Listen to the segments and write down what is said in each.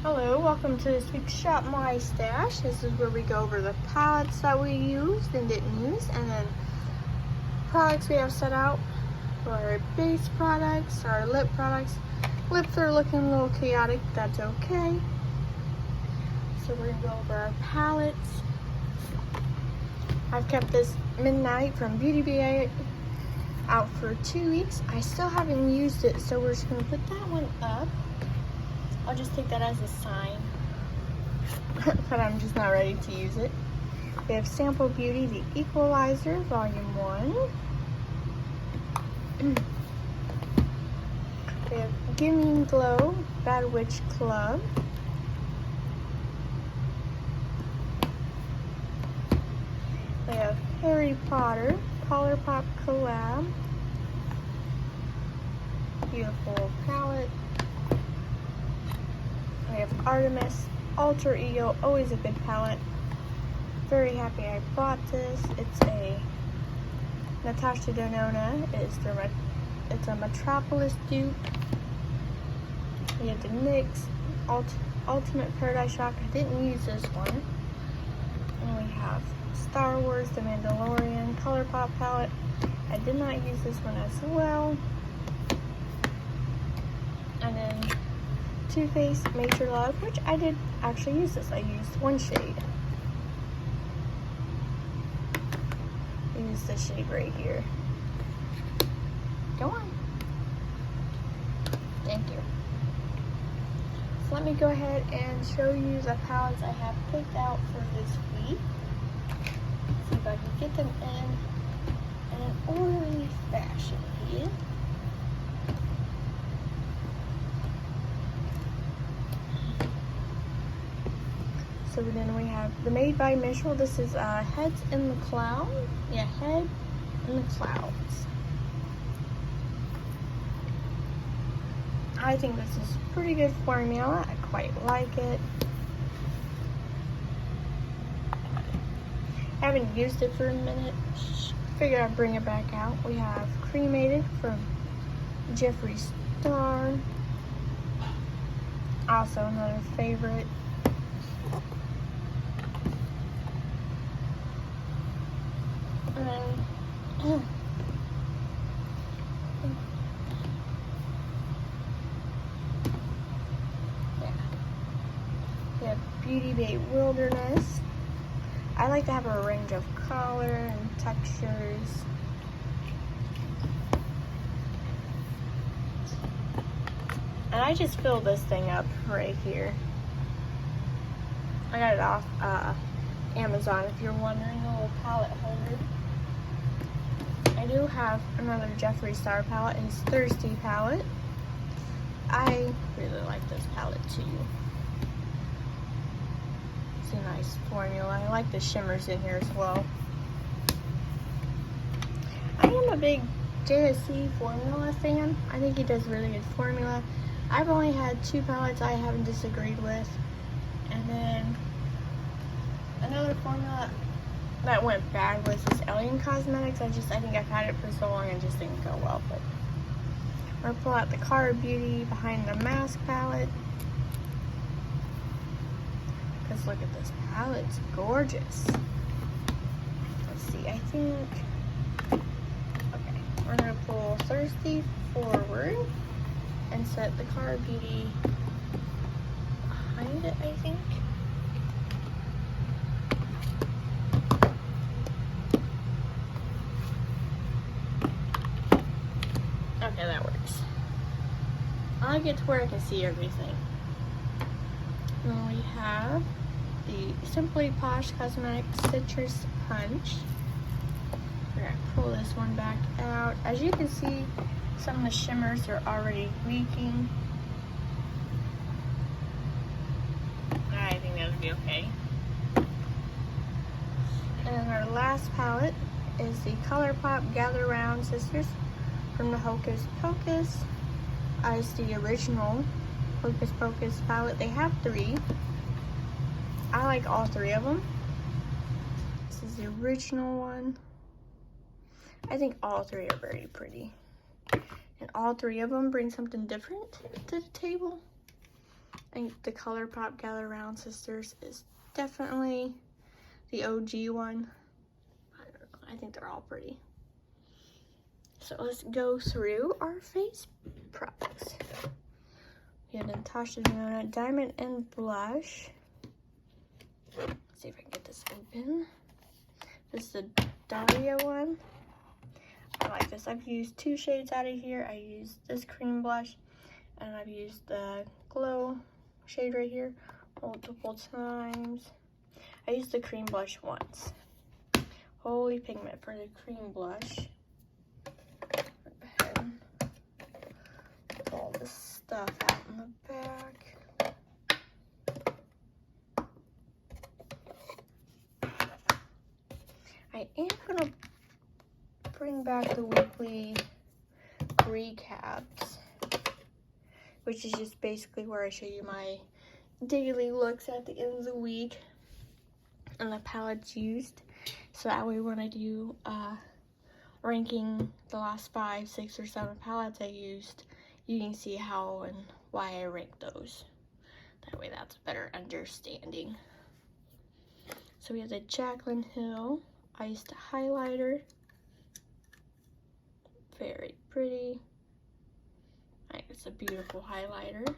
Hello, welcome to this week's Shop My Stash. This is where we go over the palettes that we used and didn't use, and then products we have set out for our base products, our lip products. Lips are looking a little chaotic, but that's okay. So we're gonna go over our palettes. I've kept this Midnight from Beauty Bay out for 2 weeks. I still haven't used it, so we're just gonna put that one up. I'll just take that as a sign that I'm just not ready to use it. We have Sample Beauty, The Equalizer, Volume 1. We have Gimme Glow, Bad Witch Club. We have Harry Potter, ColourPop Collab. Beautiful palette. We have Artemis, Alter Ego, always a good palette. Very happy I bought this. It's a Natasha Denona. It's a Metropolis dupe. We have the NYX Ultimate Paradise Shock. I didn't use this one. And we have Star Wars, The Mandalorian, ColourPop palette. I did not use this one as well. And then Too Faced Major Love, which I did actually use this. I used one shade. I used this shade right here. Go on. Thank you. So let me go ahead and show you the palettes I have picked out for this week. See if I can get them in an orderly fashion here. So then we have the Made by Mitchell. This is Heads in the Cloud. Yeah, Head in the Clouds. I think this is pretty good formula. I quite like it. I haven't used it for a minute. Figured I'd bring it back out. We have Cremated from Jeffree Star. Also another favorite. And then, yeah, we have Beauty Bay Wilderness. I like to have a range of color and textures. And I just filled this thing up right here. I got it off Amazon, if you're wondering, a little palette holder. I do have another Jeffree Star palette, his Thirsty palette. I really like this palette too. It's a nice formula. I like the shimmers in here as well. I am a big JSC formula fan. I think he does really good formula. I've only had 2 palettes I haven't disagreed with. And then another formula that went bad was this Alien Cosmetics. I think I've had it for so long and just didn't go well. But we're gonna pull out the Cara Beauty Behind the Mask palette. Because look at this palette, it's gorgeous. Let's see, I think, okay, we're gonna pull Thirsty forward and set the Cara Beauty behind it, I think. Okay, that works. I like it to where I can see everything. Then we have the Simply Posh Cosmetics Citrus Punch. We're gonna pull this one back out. As you can see, some of the shimmers are already leaking. I think that'll be okay. And our last palette is the ColourPop Gather Round Sisters from the Hocus Pocus. It's the original Hocus Pocus palette. They have 3. I like all 3 of them. This is the original one. I think all 3 are very pretty. And all 3 of them bring something different to the table. I think the ColourPop Gather Round Sisters is definitely the OG one. I don't know, I think they're all pretty. So let's go through our face products. We have the Natasha Denona Diamond and Blush. Let's see if I can get this open. This is the Dahlia one. I like this. I've used 2 shades out of here. I used this cream blush, and I've used the Glow shade right here multiple times. I used the cream blush once. Holy pigment for the cream blush. Go ahead and pull all this stuff out in the back. I am gonna bring back the weekly recaps, which is just basically where I show you my daily looks at the end of the week and the palettes used. So that way when I do ranking the last 5, 6, or 7 palettes I used, you can see how and why I ranked those. That way that's a better understanding. So we have the Jaclyn Hill Iced Highlighter. Very pretty. I think it's a beautiful highlighter.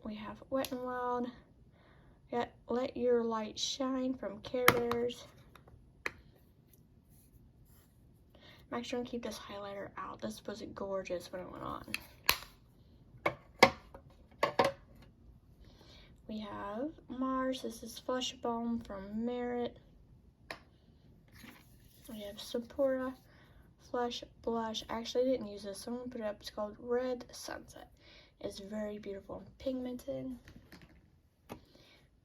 We have Wet n Wild. Let Your Light Shine from Care Bears. I'm actually gonna keep this highlighter out. This was gorgeous when it went on. We have Mars. This is Flush Balm from Merit. We have Sephora Flush Blush. I actually didn't use this. Someone put it up. It's called Red Sunset. It's very beautiful and pigmented.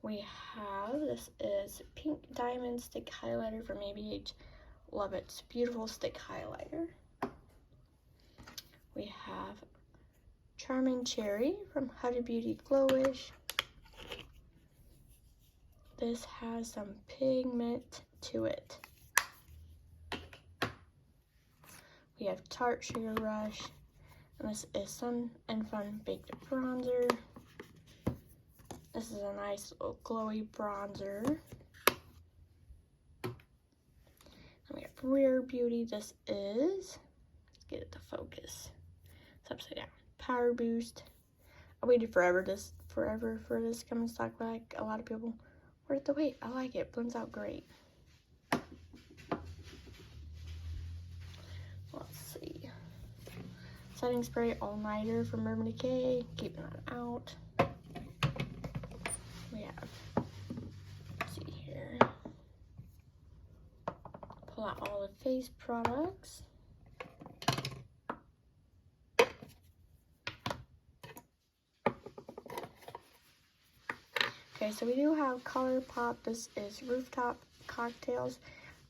We have, this is Pink Diamond Stick Highlighter from ABH. Love it. It's a beautiful stick highlighter. We have Charming Cherry from Huda Beauty Glowish. This has some pigment to it. We have Tarte Sugar Rush, and this is Sun and Fun Baked Bronzer. This is a nice little glowy bronzer. And we have Rare Beauty. This is, let's get it to focus. It's upside down. Power Boost. I waited forever for this to come in stock, like a lot of people. Worth the wait. I like it. Blends out great. Let's see. Setting Spray All Nighter from Urban Decay. Keeping that out. We have, let's see here. Pull out all the face products. Okay, so we do have ColourPop. This is Rooftop Cocktails.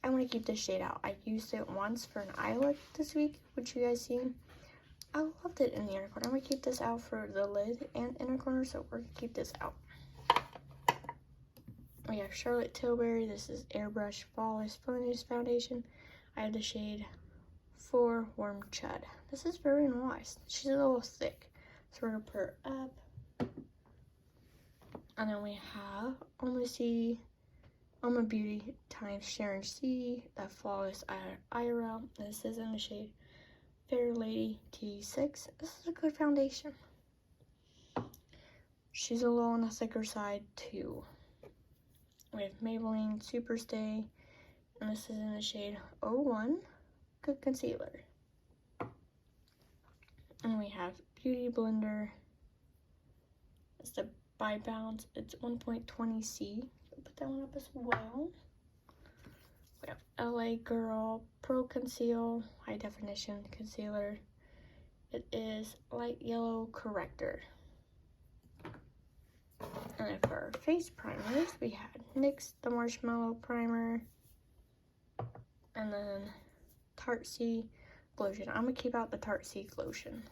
I want to keep this shade out. I used it once for an eye look this week, which you guys seen. I loved it in the inner corner. I'm going to keep this out for the lid and inner corner, so we're going to keep this out. We have Charlotte Tilbury. This is Airbrush Flawless Finish Foundation. I have the shade 4 Warm Chud. This is very nice. She's a little thick, so we're going to put her up. And then we have Alma Beauty times Sharon C. That Flawless IRL. This is in the shade Fair Lady T6. This is a good foundation. She's a little on the thicker side too. We have Maybelline Superstay. And this is in the shade 01. Good concealer. And we have Beauty Blender. It's the By Bounce. It's 1.20C. Put that one up as well. We have LA Girl Pro Conceal High Definition Concealer. It is Light Yellow Corrector. And then for our face primers, we had NYX the Marshmallow Primer. And then Tarte C Glotion. I'm going to keep out the Tarte C Glotion.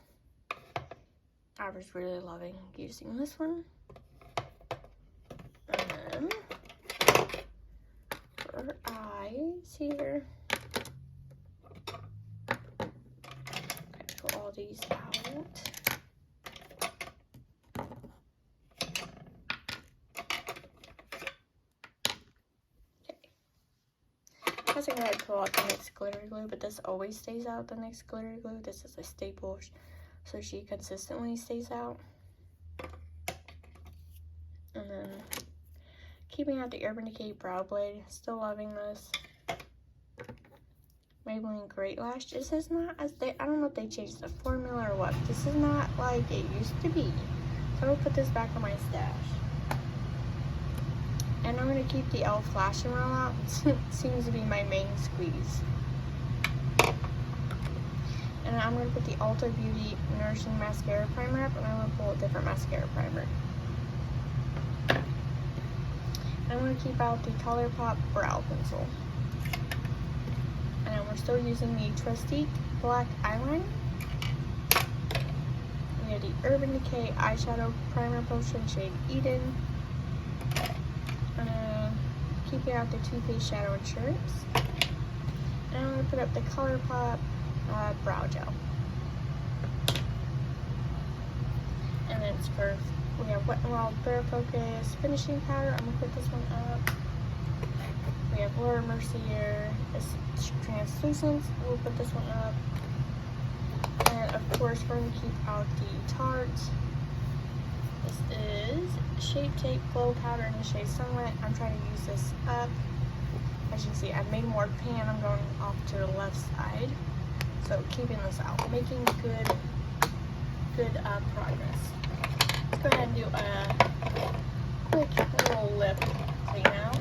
I was really loving using this one. And then for eyes here, I pull all these out. I was gonna pull out the NYX glitter glue, but this always stays out, the NYX glitter glue. This is a staple, so she consistently stays out. And then keeping out the Urban Decay Brow Blade. Still loving this. Maybelline Great Lash. This is not as I don't know if they changed the formula or what. This is not like it used to be. So I'll put this back on my stash. And I'm going to keep the e.l.f. Flash and Roll out. It seems to be my main squeeze. And I'm going to put the Ulta Beauty Nourishing Mascara Primer up, and I'm going to pull a different mascara primer. I'm going to keep out the ColourPop Brow Pencil. And we're still using the Trustique Black Eyeliner. We have the Urban Decay Eyeshadow Primer Potion shade Eden. Keeping out the Too Faced Shadow Insurance. And I'm going to put up the ColourPop Brow Gel. And then we have Wet n Wild Bare Focus Finishing Powder. I'm going to put this one up. We have Laura Mercier Translucent. We'll put this one up. And of course, we're going to keep out the Tarte. This is Shape Tape Glow Powder in the shade Sunlit. I'm trying to use this up. As you can see, I've made more pan. I'm going off to the left side. So keeping this out, making good progress. Let's go ahead and do a quick little lip clean out.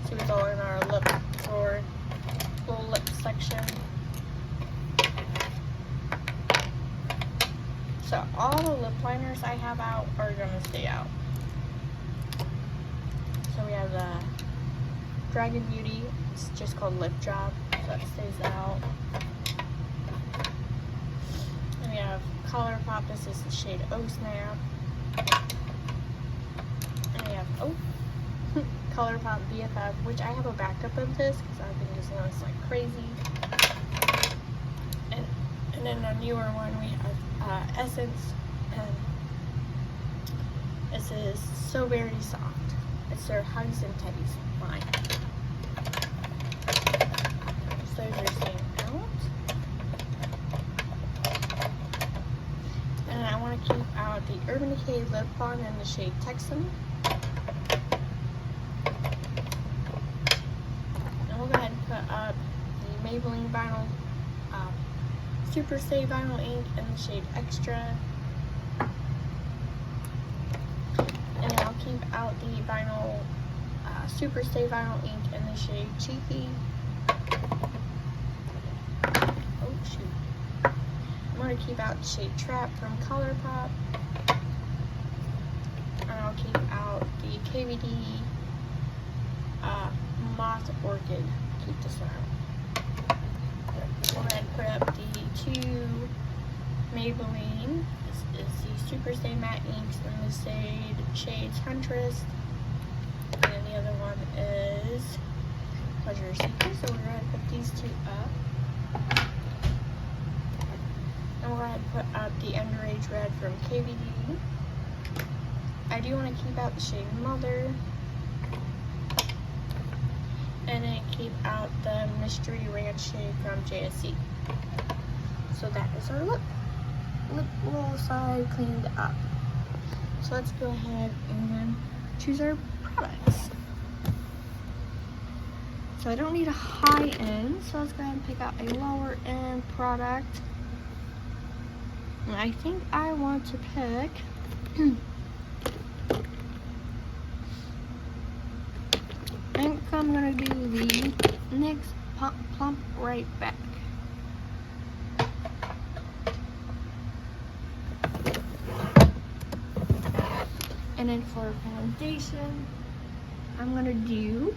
See what's all in our lip drawer, little lip section. So all the lip liners I have out are gonna stay out. So we have the Dragon Beauty, it's just called Lip Job, so that stays out. And we have ColourPop, this is the shade Oh Snap. And we have, ColourPop BFF, which I have a backup of this because I've been using this like crazy. And then a newer one we have Essence, and this is So Very Soft. It's their Hugs and Teddies line. So they're staying out. And I want to keep out the Urban Decay Lip Balm in the shade Texan. And we'll go ahead and put up the Maybelline Vinyl Super Stay Vinyl Ink in the shade Extra. And I'll keep out the vinyl Super Stay Vinyl Ink in the shade Cheeky. Oh shoot. I'm going to keep out the shade Trap from ColourPop. And I'll keep out the KVD Moth Orchid. Keep this one out. Go ahead and put up the two Maybelline. This is the Super Stay Matte Inks in the shades Huntress. And then the other one is Pleasure Seeker. So we're going to put these two up. And we're going to put up the Underage Red from KVD. I do want to keep out the shade Mother. And then keep out the Mystery Ranch shade from JSC. So that is our lip little side cleaned up. So let's go ahead and choose our products. So I don't need a high end, so let's go ahead and pick out a lower end product. And I think I want to pick I think I'm gonna do the NYX Plump Right Back. And then for foundation, I'm gonna do,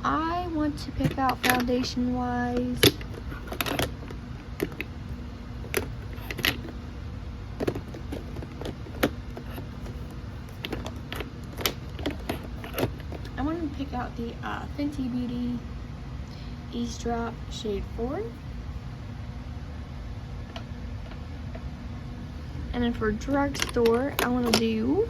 I want to pick out foundation wise pick out the Fenty Beauty Eavesdrop shade 4. And then for drugstore, I want to do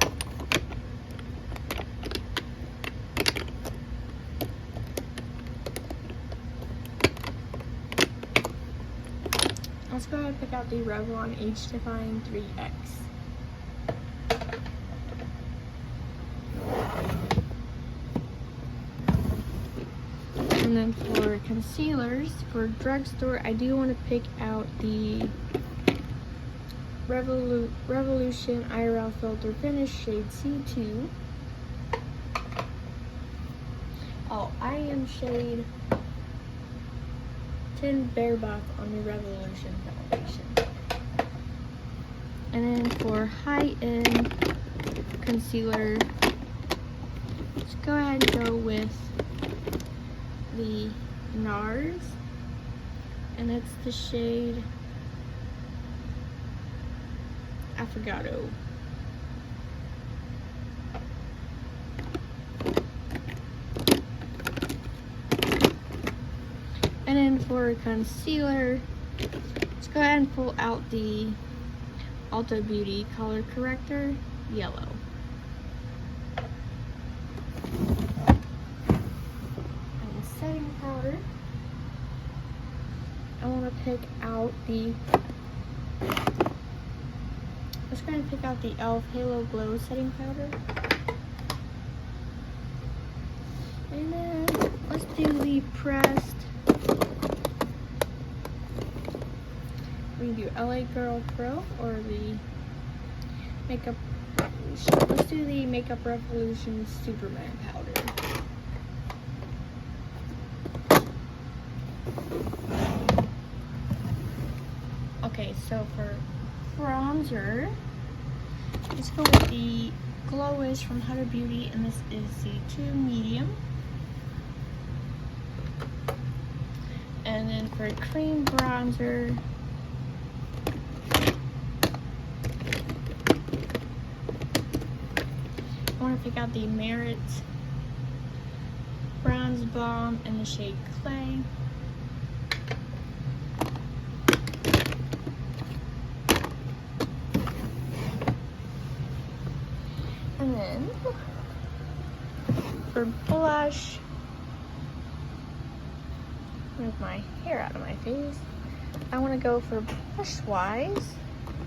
let's go ahead and pick out the Revlon Age Defying 3X. And then for concealers, for drugstore, I do want to pick out the Revolution IRL Filter Finish shade C2. Oh, I am shade 10 Bare Buck on the Revolution foundation. And then for high-end concealer, let's go ahead and go with the NARS, and it's the shade Affogato. And then for concealer, let's go ahead and pull out the Ulta Beauty Color Corrector Yellow. And setting powder, I want to pick out the, let's go ahead and pick out the e.l.f. Halo Glow setting powder. And then let's do the pressed, we can do LA Girl Pro or the Makeup Revolution. Let's do the Makeup Revolution Superman powder. Okay, so for bronzer, let's go with the Glowish from Huda Beauty, and this is the 2 medium. And then for cream bronzer, I want to pick out the Merit Bronze Balm in the shade Clay. And then for blush, move my hair out of my face. I want to go for blush wise.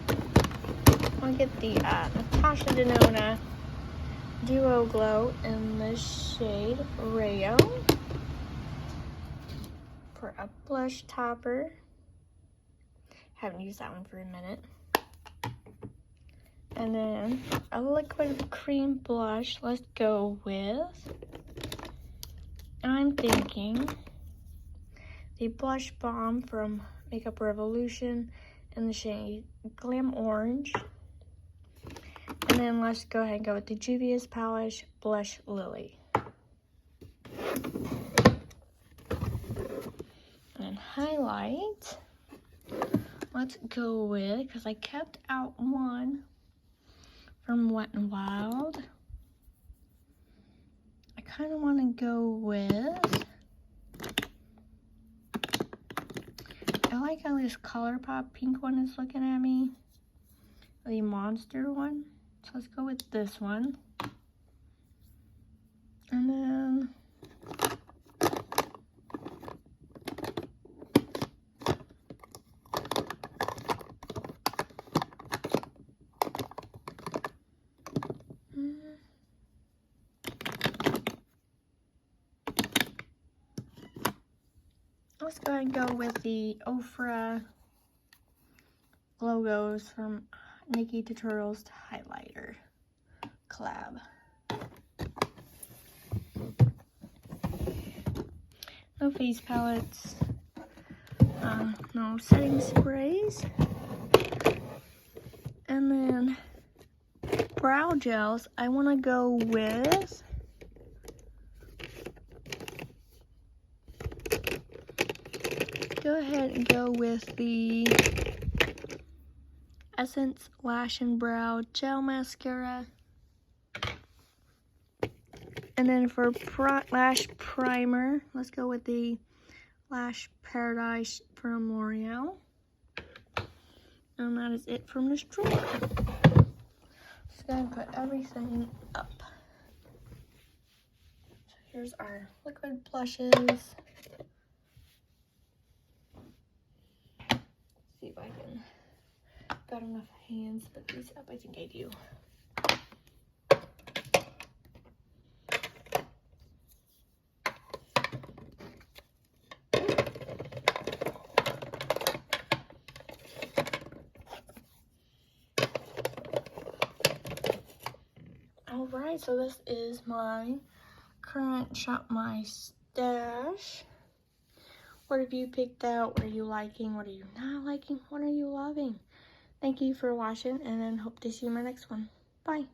I want to get the Natasha Denona Duo Glow in the shade Rayo. For a blush topper, haven't used that one for a minute. And then a liquid cream blush, let's go with, I'm thinking the Blush Balm from Makeup Revolution in the shade Glam Orange. And then let's go ahead and go with the Juvia's Polish Blush Lily. And highlight, let's go with, because I kept out one from Wet n Wild, I kind of want to go with, I like how this ColourPop pink one is looking at me, the Monster one. So let's go with this one. And then let's go ahead and go with the Ofra logos from Nikkie Tutorials highlighter collab. No face palettes, no setting sprays, and then brow gels. I want to go with the Essence Lash and Brow Gel Mascara. And then for lash primer, let's go with the Lash Paradise from L'Oreal. And that is it from this drawer. Just gonna put everything up. So here's our liquid blushes. See if I can got enough hands to put these up. I think I do. Alright, so this is my current Shop My Stash. What have you picked out? What are you liking? What are you not liking? What are you loving? Thank you for watching, and then hope to see you in my next one. Bye.